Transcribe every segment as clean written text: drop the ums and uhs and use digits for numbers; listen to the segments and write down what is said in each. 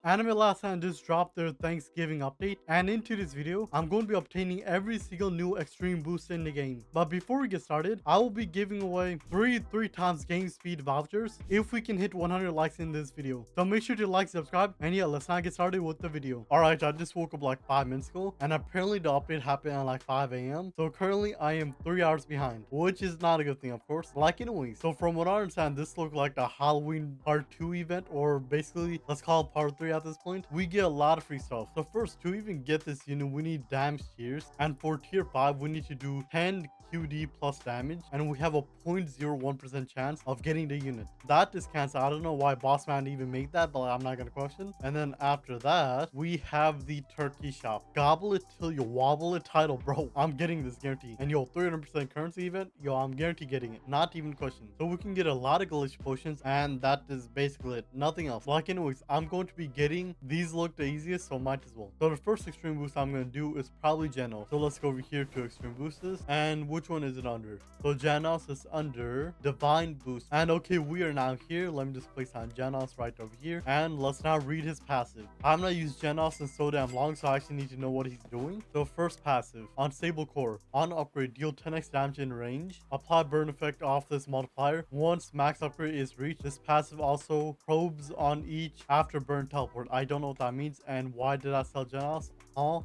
Anime Last Hand just dropped their Thanksgiving update, and in today's video, I'm going to be obtaining every single new extreme boost in the game. But before we get started, I will be giving away three times game speed vouchers if we can hit 100 likes in this video. So make sure to like, subscribe, and yeah, let's now get started with the video. Alright, I just woke up like 5 minutes ago, and apparently the update happened at like 5 a.m. So currently I am 3 hours behind, which is not a good thing, of course. Like anyways, so from what I understand, this looked like the Halloween part 2 event, or basically let's call it part 3 at this point. We get a lot of free stuff. So first, to even get this unit, we need damage tiers, and for tier 5 we need to do 10 QD plus damage, and we have a 0.01% chance of getting the unit. That is canceled. I don't know why Boss Man even made that, but I'm not gonna question. And then after that, we have the turkey shop. Gobble it till you wobble it title, bro. I'm getting this guarantee. And yo, 300% currency event, yo, I'm guaranteed getting it. Not even question. So we can get a lot of glitch potions, and that is basically it. Nothing else. Like anyways, I'm going to be getting these look the easiest, so might as well. So the first extreme boost I'm gonna do is probably Genos. So let's go over here to extreme boosters, and which one is it under? So Genos is under divine boost. And okay, we are now here. Let me just place on Genos right over here, and let's now read his passive. I'm not used Genos in so damn long, so I actually need to know what he's doing. So first passive, unstable core. On upgrade, deal 10x damage in range. Apply burn effect off this multiplier. Once max upgrade is reached, this passive also probes on each after burn teleport. I don't know what that means, and why did I sell Genos? Huh?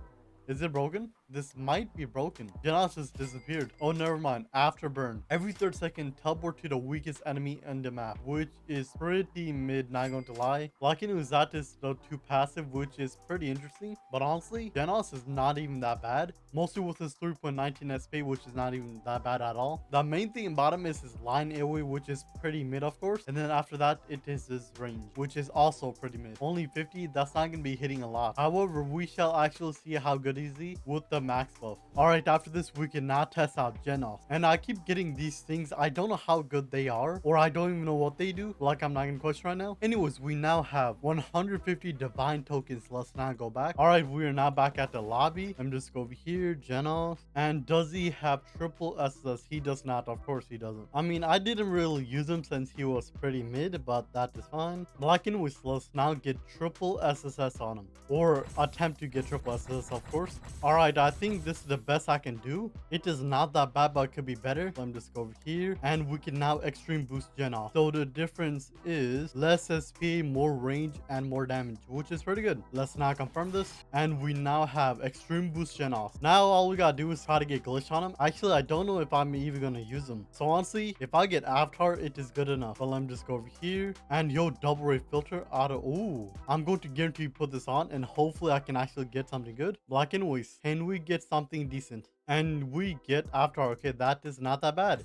Is it broken? This might be broken. Genos just disappeared. Oh, never mind. After burn, every 3rd second, teleport to the weakest enemy in the map, which is pretty mid, not going to lie. Lucky news, that is the 2 passive, which is pretty interesting. But honestly, Genos is not even that bad. Mostly with his 3.19 SP, which is not even that bad at all. The main thing about him is his line AoE, which is pretty mid, of course. And then after that, it is his range, which is also pretty mid. Only 50, that's not going to be hitting a lot. However, we shall actually see how good is he with the max buff. Alright, after this, we can now test out Genos. And I keep getting these things. I don't know how good they are, or I don't even know what they do. Like, I'm not gonna question right now. Anyways, we now have 150 divine tokens. Let's now go back. Alright, we are now back at the lobby. I'm just go over here, Genos. And does he have triple SS? He does not. Of course he doesn't. I mean, I didn't really use him since he was pretty mid, but that is fine. Like anyways, let's now get triple SSS on him, or attempt to get triple SSS, of course. Alright, I think this is the best I can do. It is not that bad, but it could be better. Let me just go over here, and we can now extreme boost Genos. So the difference is less SP, more range, and more damage, which is pretty good. Let's now confirm this, and we now have extreme boost Genos. Now all we gotta do is try to get glitch on him. Actually, I don't know if I'm even gonna use him. So honestly, if I get Avatar, it is good enough. But let me just go over here, and yo, double ray filter auto. Ooh, I'm going to guarantee put this on, and hopefully I can actually get something good. Like anyways, can we get something decent? And we get Avatar. Okay, that is not that bad.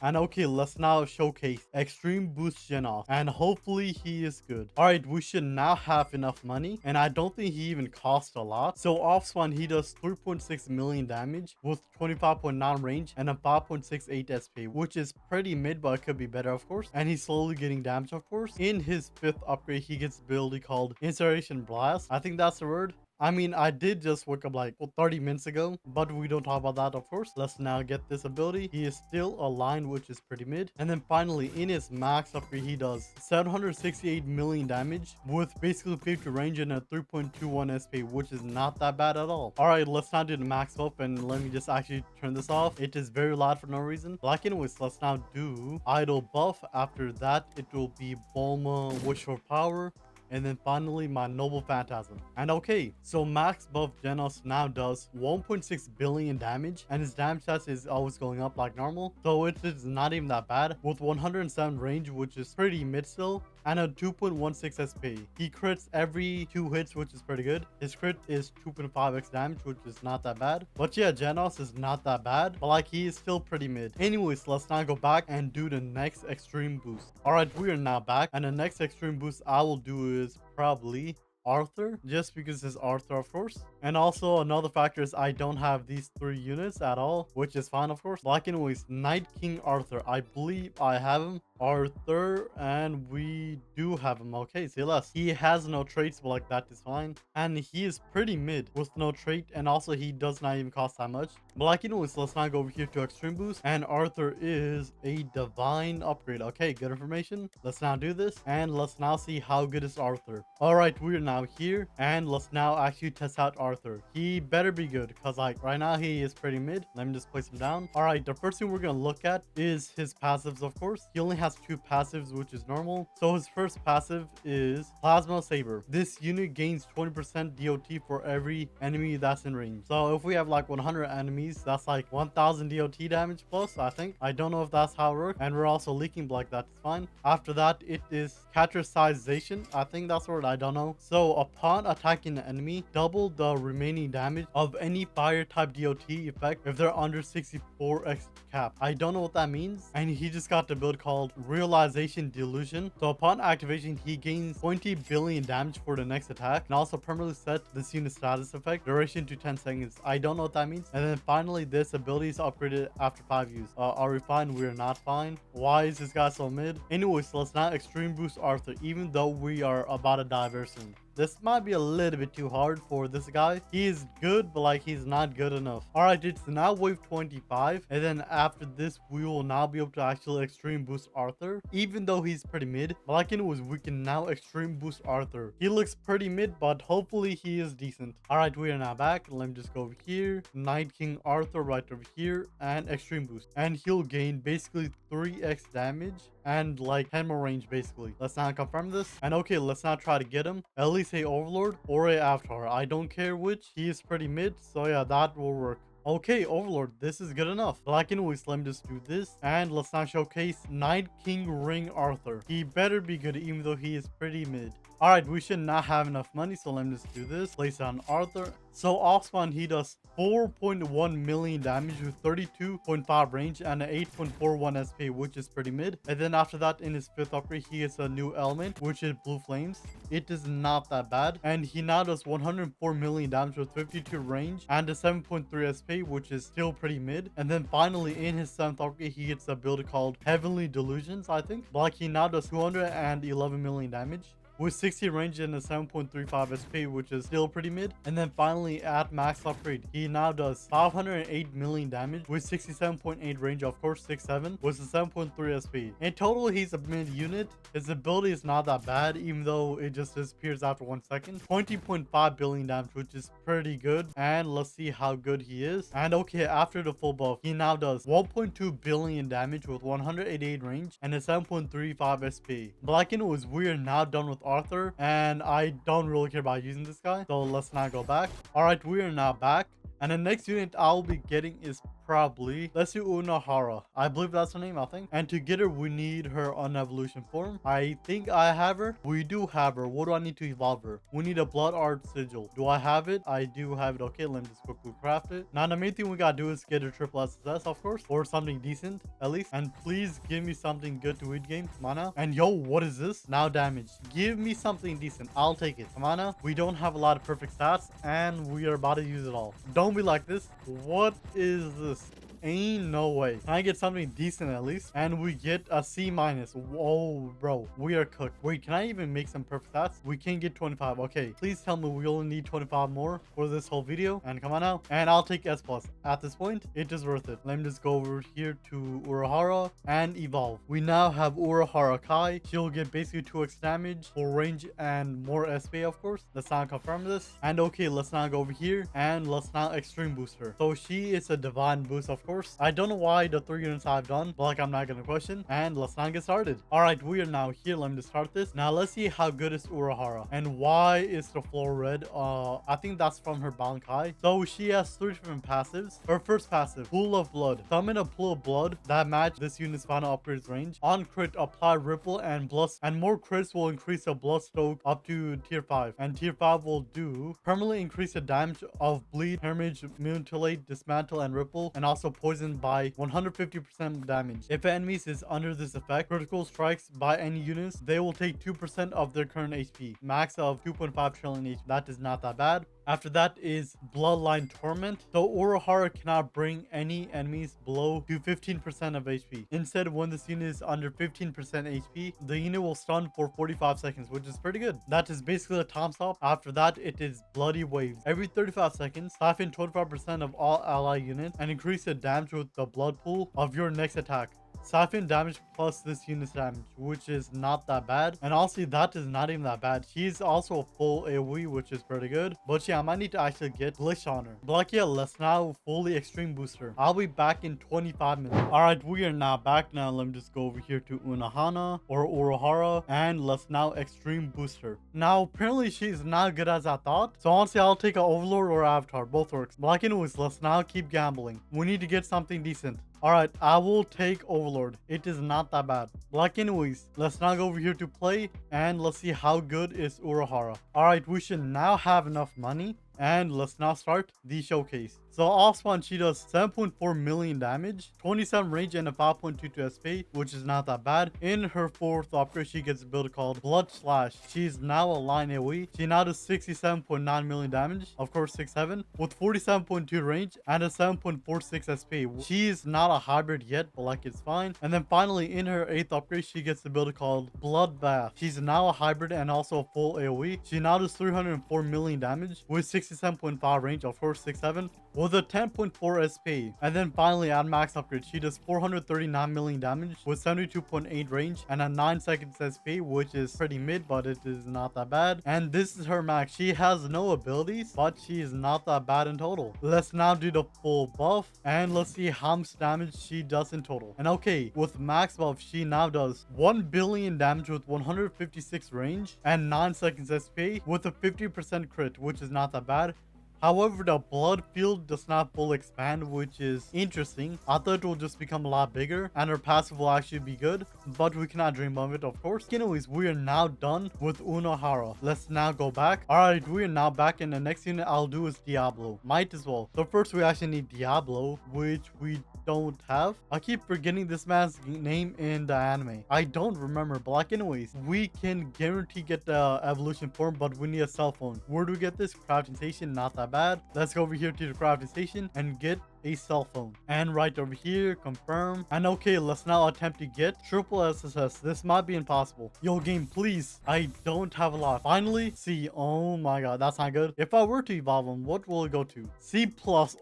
And okay, let's now showcase extreme boost Genos, and hopefully he is good. All right, we should now have enough money, and I don't think he even costs a lot. So off spawn, he does 3.6 million damage with 25.9 range and a 5.68 SP, which is pretty mid, but it could be better, of course. And he's slowly getting damage, of course. In his 5th upgrade, he gets ability called Incineration Blast. I think that's the word. I mean, I did just wake up like 30 minutes ago, but we don't talk about that, of course. Let's now get this ability. He is still aligned, which is pretty mid. And then finally, in his max upgrade, he does 768 million damage with basically 50 range and a 3.21 SP, which is not that bad at all. All right, let's now do the max up, and let me just actually turn this off. It is very loud for no reason. Like anyways, let's now do idle buff. After that, it will be Bulma Wish for Power. And then finally, my Noble Phantasm. And okay, so max buff Genos now does 1.6 billion damage, and his damage stats is always going up like normal. So it is not even that bad, with 107 range, which is pretty mid still, and a 2.16 SP. He crits every 2 hits, which is pretty good. His crit is 2.5x damage, which is not that bad. But yeah, Genos is not that bad, but like he is still pretty mid. Anyways, let's now go back and do the next extreme boost. All right, we are now back, and the next extreme boost I will do is probably Arthur, just because it's Arthur, of course. And also another factor is I don't have these 3 units at all, which is fine, of course. Like anyways, Night King Arthur, I believe I have him. Arthur, and we do have him. Okay, say less. He has no traits, but like that is fine. And he is pretty mid with no trait, and also he does not even cost that much. But like, so let's not go over here to extreme boost. And Arthur is a divine upgrade. Okay, good information. Let's now do this, and let's now see how good is Arthur. All right, we're now here, and let's now actually test out Arthur. He better be good, because like right now he is pretty mid. Let me just place him down. All right, the first thing we're gonna look at is his passives. Of course, he only has 2 passives, which is normal. So his first passive is Plasma Saber. This unit gains 20% DOT for every enemy that's in range. So if we have like 100 enemies, that's like 1000 DOT damage plus, I think. I don't know if that's how it works. And we're also leaking black, that's fine. After that, it is Catricization. I think that's the word, I don't know. So upon attacking an enemy, double the remaining damage of any fire type DOT effect if they're under 64x cap. I don't know what that means. And he just got the build called Realization Delusion. So upon activation, he gains 20 billion damage for the next attack, and also permanently set this unit status effect duration to 10 seconds. I don't know what that means. And then finally, this ability is upgraded after 5 use. Are we fine? We're not fine. Why is this guy so mid? Anyways, let's not extreme boost Arthur, even though we are about to die very soon. This might be a little bit too hard for this guy. He is good, but like he's not good enough. All right, it's now wave 25. And then after this, we will now be able to actually extreme boost Arthur, even though he's pretty mid. But like anyways, we can now extreme boost Arthur. He looks pretty mid, but hopefully he is decent. All right, we are now back. Let me just go over here. Night King Arthur right over here, and extreme boost. And he'll gain basically 3x damage and like 10 more range basically. Let's not confirm this. And okay, let's not try to get him. At least a Overlord or a Avatar. I don't care which. He is pretty mid, so yeah, that will work. Okay, Overlord, this is good enough. Like anyways, let me just do this. And let's now showcase Night King Ring Arthur. He better be good, even though he is pretty mid. All right, we should not have enough money, so let me just do this. Place it on Arthur. So off spawn, he does 4.1 million damage with 32.5 range and an 8.41 SP, which is pretty mid. And then after that, in his 5th upgrade, he gets a new element, which is Blue Flames. It is not that bad. And he now does 104 million damage with 52 range and a 7.3 SP, which is still pretty mid. And then finally, in his 7th upgrade, he gets a build called Heavenly Delusions, I think. But like he now does 211 million damage with 60 range and a 7.35 SP, which is still pretty mid. And then finally at max upgrade, he now does 508 million damage with 67.8 range, of course 6'7", with a 7.3 SP. In total, he's a mid unit. His ability is not that bad, even though it just disappears after 1 second. 20.5 billion damage, which is pretty good. And let's see how good he is. And okay, after the full buff, he now does 1.2 billion damage with 188 range and a 7.35 SP. Black and was we are now done with Arthur, and I don't really care about using this guy, so let's not go back. All right, we are now back, and the next unit I'll be getting is probably, let's do Unahara. I believe that's her name, I think. And to get her, we need her on evolution form. I think I have her. We do have her. What do I need to evolve her? We need a blood art sigil. Do I have it? I do have it. Okay, let me just quickly craft it. Now the main thing we gotta do is get a triple SSS, of course, or something decent at least. And please give me something good to win game. Come on now. And yo, what is this? Now damage. Give me something decent. I'll take it. Come on now. We don't have a lot of perfect stats, and we are about to use it all. Don't be like this. What is this? Ain't no way. Can I get something decent at least? And we get a C minus. Whoa, bro. We are cooked. Wait, can I even make some perfect stats? We can get 25. Okay. Please tell me we only need 25 more for this whole video. And come on now. And I'll take S plus. At this point, it is worth it. Let me just go over here to Urahara and evolve. We now have Urahara Kai. She'll get basically 2x damage, full range, and more SP, of course. Let's now confirm this. And okay, let's now go over here and let's now extreme boost her. So she is a divine boost, of course. I don't know why the 3 units I've done, but like I'm not gonna question. And let's not get started. All right, we are now here. Let me just start this. Now let's see how good is Urahara and why is the floor red. I think that's from her Bankai. So she has 3 different passives. Her first passive, Pool of Blood. Summon a pool of blood that match this unit's final upgrades range. On crit, apply ripple and plus, and more crits will increase the blood stoke up to tier 5. And tier 5 will do permanently increase the damage of bleed, hemorrhage, mutilate, dismantle, and ripple, and also poison by 150% damage. If enemies is under this effect, critical strikes by any units, they will take 2% of their current HP. Max of 2.5 trillion HP. That is not that bad. After that is Bloodline Torment. So Urahara cannot bring any enemies below to 15% of HP. Instead, when this unit is under 15% HP, the unit will stun for 45 seconds, which is pretty good. That is basically a time stop. After that, it is Bloody Waves. Every 35 seconds, siphon 25% of all ally units and increase the damage with the blood pool of your next attack. Siphon damage plus this unit's damage, which is not that bad. And honestly, that is not even that bad. She's also a full AoE, which is pretty good. But yeah, I might need to actually get Glitch on her. But like, yeah, let's now fully extreme boost her. I'll be back in 25 minutes. Alright, we are now back. Now let me just go over here to Unohana or Urahara, and let's now extreme boost her. Now, apparently she's not good as I thought. So honestly, I'll take an Overlord or Avatar. Both works. But like, anyways, let's now keep gambling. We need to get something decent. Alright, I will take Overlord. It is not that bad. Like, anyways, let's now go over here to play and let's see how good is Urahara. Alright, we should now have enough money. And let's now start the showcase. So off spawn, she does 7.4 million damage, 27 range, and a 5.22 SP, which is not that bad. In her 4th upgrade, she gets a build called Blood Slash. She's now a line AoE. She now does 67.9 million damage, of course 6'7", with 47.2 range and a 7.46 SP. She is not a hybrid yet, but like, it's fine. And then finally, in her 8th upgrade, she gets the build called Bloodbath. She's now a hybrid and also a full AoE. She now does 304 million damage with 67.5 range, of course 6'7", with a 10.4 SP. And then finally, at max upgrade, she does 439 million damage with 72.8 range and a 9 seconds SP, which is pretty mid, but it is not that bad. And this is her max. She has no abilities, but she is not that bad in total. Let's now do the full buff and let's see how much damage she does in total. And okay, with max buff, she now does 1 billion damage with 156 range and 9 seconds SP with a 50% crit, which is not that bad. However, the blood field does not full expand, which is interesting. I thought it will just become a lot bigger and her passive will actually be good, but we cannot dream of it, of course. Anyways, we are now done with Unohara. Let's now go back. Alright, we are now back, and the next unit I'll do is Diablo. Might as well. So first we actually need Diablo, which we don't have. I keep forgetting this man's name in the anime. I don't remember, but like, anyways, we can guarantee get the evolution form, but we need a cell phone. Where do we get this? Crafting station, not that bad. Let's go over here to the crafting station and get a cell phone. And right over here, confirm. And okay, let's now attempt to get triple SSS. This might be impossible. Yo, game, please. I don't have a lot. Finally, C. Oh my god, that's not good. If I were to evolve him, what will it go to? C+.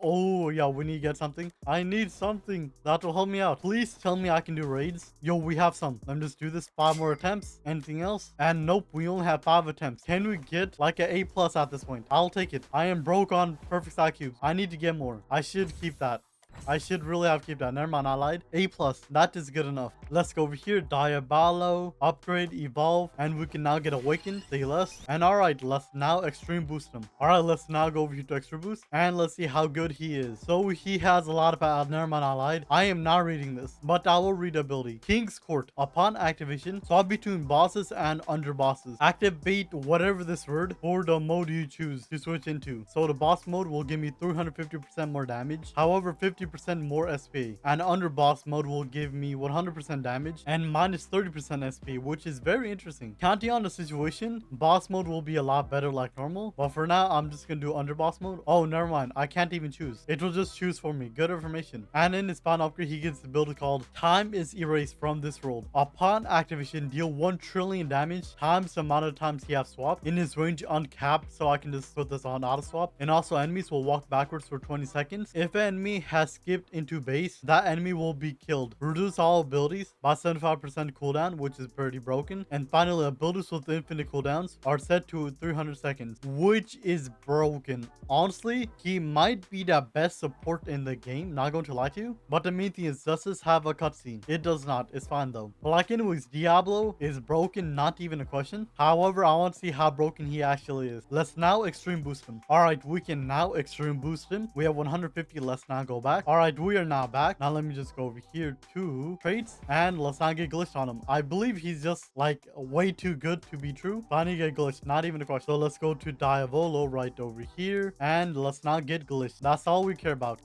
Oh yeah, we need to get something. I need something that will help me out. Please tell me I can do raids. Yo, we have some. Let me just do this. 5 more attempts. Anything else? And nope, we only have 5 attempts. Can we get like an A+ at this point? I'll take it. I am broke on perfect side cubes. I need to get more. I should keep that. I should really have kept that. Never mind, I lied. A+, that is good enough. Let's go over here. Diablo, upgrade, evolve, and we can now get awakened. Say less. And alright, let's now extreme boost him. Alright, let's now go over here to extra boost and let's see how good he is. So he has a lot of never mind, I lied. I am not reading this, but I will read ability. King's Court. Upon activation, swap between bosses and under bosses. Activate whatever this word for the mode you choose to switch into. So the boss mode will give me 350% more damage. However, 50% more SP, and under boss mode will give me 100% damage and minus 30% SP, which is very interesting. Counting on the situation, boss mode will be a lot better like normal, but for now I'm just gonna do under boss mode. Oh, never mind, I can't even choose. It will just choose for me. Good information. And in his final upgrade, he gets the build called Time is Erased from this world. Upon activation, deal 1 trillion damage times the amount of times he has swapped. In his range uncapped, so I can just put this on auto swap. And also enemies will walk backwards for 20 seconds. If an enemy has skipped into base, that enemy will be killed. Reduce all abilities by 75% cooldown, which is pretty broken. And finally, abilities with infinite cooldowns are set to 300 seconds, which is broken. Honestly, he might be the best support in the game, not going to lie to you. But the main thing is, does this have a cutscene? It does not. It's fine though. But like, anyways, Diablo is broken, not even a question. However, I want to see how broken he actually is. Let's now extreme boost him. Alright, we can now extreme boost him. We have 150. Let's now go back. Alright, we are now back. Now let me just go over here to traits and let's not get glitched on him. I believe he's just like way too good to be true. So I need to get glitched, not even a question. So let's go to Diavolo right over here and let's not get glitched. That's all we care about.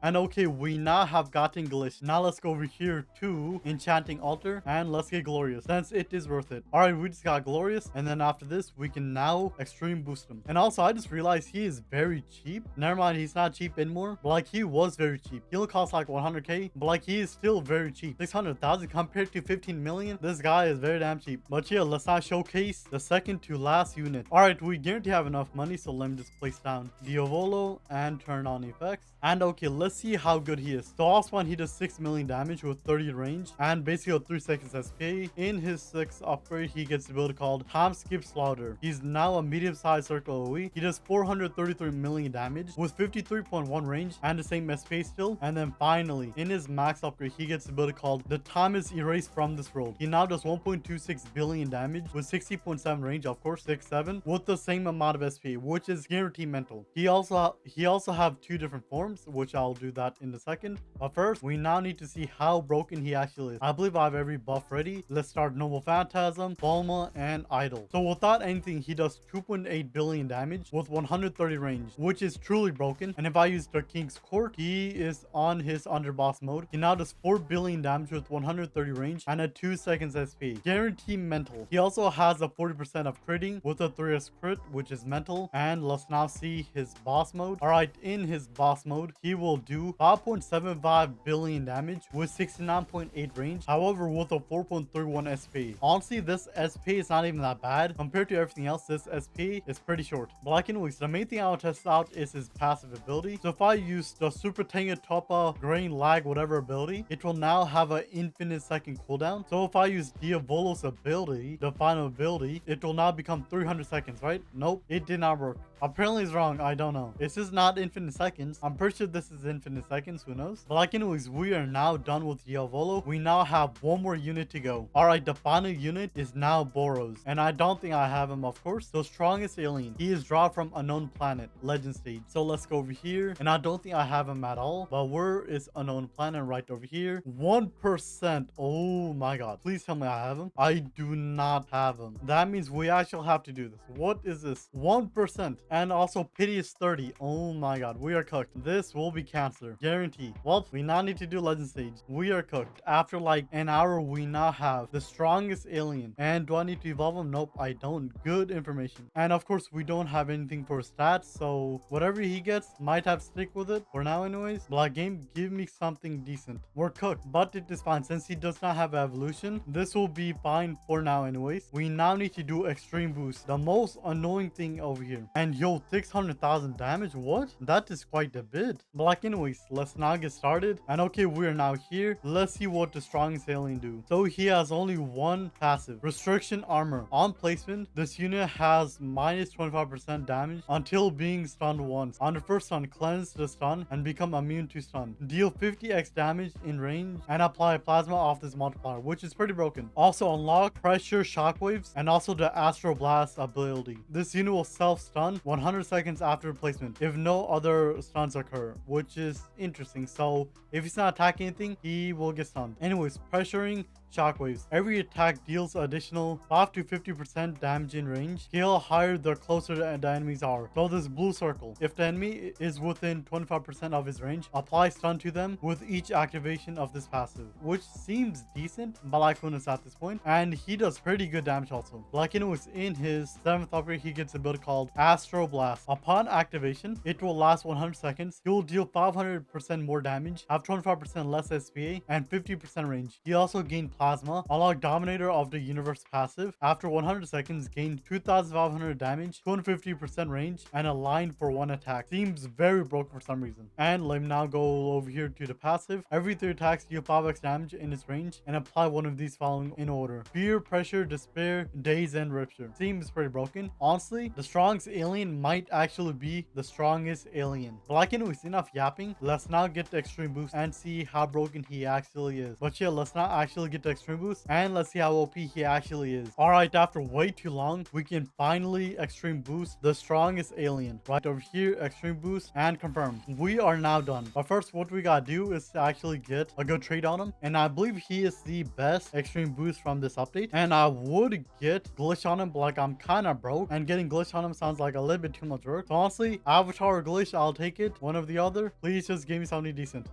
And okay, we now have gotten glitched. Now let's go over here to enchanting altar and let's get glorious since it is worth it. All right, we just got glorious, and then after this we can now extreme boost him. And also I just realized he is very cheap. Never mind, he's not cheap anymore, but like he was very cheap. He'll cost like 100k, but like he is still very cheap. 600,000 compared to 15 million. This guy is very damn cheap. But yeah, let's not showcase the second to last unit. All right, we guarantee have enough money, so let me just place down Diavolo and turn on effects. And okay, let's see how good he is. So off spawn, he does 6 million damage with 30 range and basically a 3 seconds SP. In his 6th upgrade, he gets the ability called Time Skip Slaughter. He's now a medium-sized circle AoE. He does 433 million damage with 53.1 range and the same SP still. And then finally, in his max upgrade, he gets the ability called The Time is Erased from This World. He now does 1.26 billion damage with 60.7 range, of course, 6-7, with the same amount of SP, which is guaranteed mental. He also have 2 different forms, which I'll do that in a second. But first, we now need to see how broken he actually is. I believe I have every buff ready. Let's start Noble Phantasm, Bulma, and Idol. So without anything, he does 2.8 billion damage with 130 range, which is truly broken. And if I use the King's Court, he is on his underboss mode. He now does 4 billion damage with 130 range and a 2 seconds SP. Guarantee mental. He also has a 40% of critting with a 3s crit, which is mental. And let's now see his boss mode. All right, in his boss mode, he will do 5.75 billion damage with 69.8 range. However, with a 4.31 SP. Honestly, this SP is not even that bad. Compared to everything else, this SP is pretty short. But like anyways, the main thing I will test out is his passive ability. So if I use the Super Tenga Toppa Grain Lag whatever ability, it will now have an infinite second cooldown. So if I use Diavolo's ability, the final ability, it will now become 300 seconds, right? Nope, it did not work. Apparently it's wrong. I don't know. It's just not infinite seconds. I'm pretty sure this is infinite seconds. Who knows? But like anyways, we are now done with Diavolo. We now have one more unit to go. All right, the final unit is now Boros. And I don't think I have him, of course. The strongest alien. He is dropped from unknown planet, legend stage. So let's go over here. And I don't think I have him at all. But where is unknown planet? Right over here. 1%. Oh my god. Please tell me I have him. I do not have him. That means we actually have to do this. What is this? 1%. And also pity is 30. Oh my god, we are cooked. This will be cancer, guarantee. Well, we now need to do legend stage. We are cooked. After like an hour, we now have the strongest alien. And do I need to evolve him? Nope, I don't. Good information. And of course, we don't have anything for stats, so whatever he gets, might have to stick with it for now anyways. But like, game, give me something decent. We're cooked, but it is fine since he does not have evolution. This will be fine for now anyways. We now need to do extreme boost, the most annoying thing over here. And yo, 600,000 damage. What? That is quite a bit. But like anyways, let's now get started. And okay, we are now here. Let's see what the strongest alien do. So he has only one passive, restriction armor. On placement, this unit has minus 25% damage until being stunned once. On the first stun, cleanse the stun and become immune to stun. Deal 50x damage in range and apply plasma off this multiplier, which is pretty broken. Also unlock pressure shockwaves and also the Astro Blast ability. This unit will self-stun 100 seconds after placement if no other stuns occur, which is interesting. So if he's not attacking anything, he will get stunned. Anyways, pressuring shockwaves. Every attack deals additional 5 to 50% damage in range. Scale higher the closer the enemies are. So this blue circle, if the enemy is within 25% of his range, apply stun to them with each activation of this passive, which seems decent, but like Kunis at this point. And he does pretty good damage also. Like it was in his 7th upgrade, he gets a build called Astro Blast. Upon activation, it will last 100 seconds. He will deal 500% more damage, have 25% less SPA, and 50% range. He also gained Plasma. Unlock Dominator of the Universe passive. After 100 seconds, gain 2,500 damage, 250% range, and a line for one attack. Seems very broke for some reason. And let me now go over here to the passive. Every 3 attacks deal 5x damage in its range and apply one of these following in order: Fear, Pressure, Despair, Daze, and Rupture. Seems pretty broken. Honestly, the strongest alien might actually be the strongest alien. But like anyways, enough yapping. Let's now get the extreme boost and see how broken he actually is. But yeah, let's not actually get to extreme boost, and let's see how OP he actually is. All right, after way too long, we can finally extreme boost the strongest alien. Right over here, extreme boost and confirm. We are now done. But first, what we gotta do is to actually get a good trade on him, and I believe he is the best extreme boost from this update. And I would get glitch on him, but like I'm kind of broke, and getting glitch on him sounds like a little bit too much work. So honestly, avatar or glitch, I'll take it, one of the other. Please just give me something decent.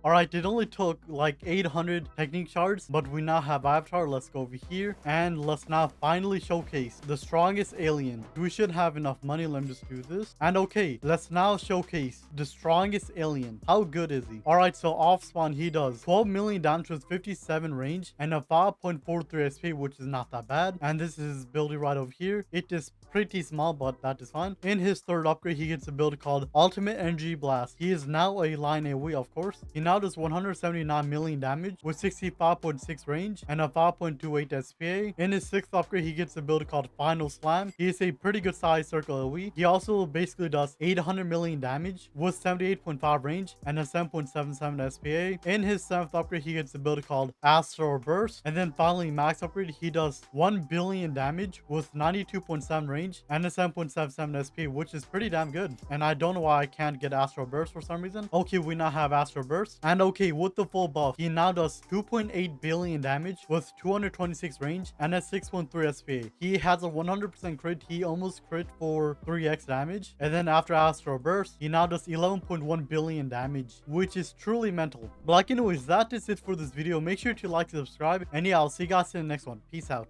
Alright, it only took like 800 technique shards, but we now have avatar. Let's go over here and let's now finally showcase the strongest alien. We should have enough money. Let me just do this. And okay, let's now showcase the strongest alien. How good is he? Alright, so off spawn he does 12 million damage with 57 range and a 5.43 SP, which is not that bad. And this is his ability right over here. It is pretty small, but that is fine. In his third upgrade, he gets a build called Ultimate Energy Blast. He is now a line AoE, of course. He now does 179 million damage with 65.6 range and a 5.28 SPA. In his sixth upgrade, he gets a build called Final Slam. He is a pretty good size circle AoE. He also basically does 800 million damage with 78.5 range and a 7.77 SPA. In his seventh upgrade, he gets a build called Astral Burst. And then finally, max upgrade, he does 1 billion damage with 92.7 range and a 7.77 SP, which is pretty damn good. And I don't know why I can't get Astral Burst for some reason. Okay, we now have Astral Burst. And okay, with the full buff, he now does 2.8 billion damage with 226 range and a 6.3 SPA. He has a 100% crit. He almost crit for 3x damage. And then after Astral Burst, he now does 11.1 billion damage, which is truly mental. But like anyways, that is it for this video. Make sure to like and subscribe. And yeah, I'll see you guys in the next one. Peace out.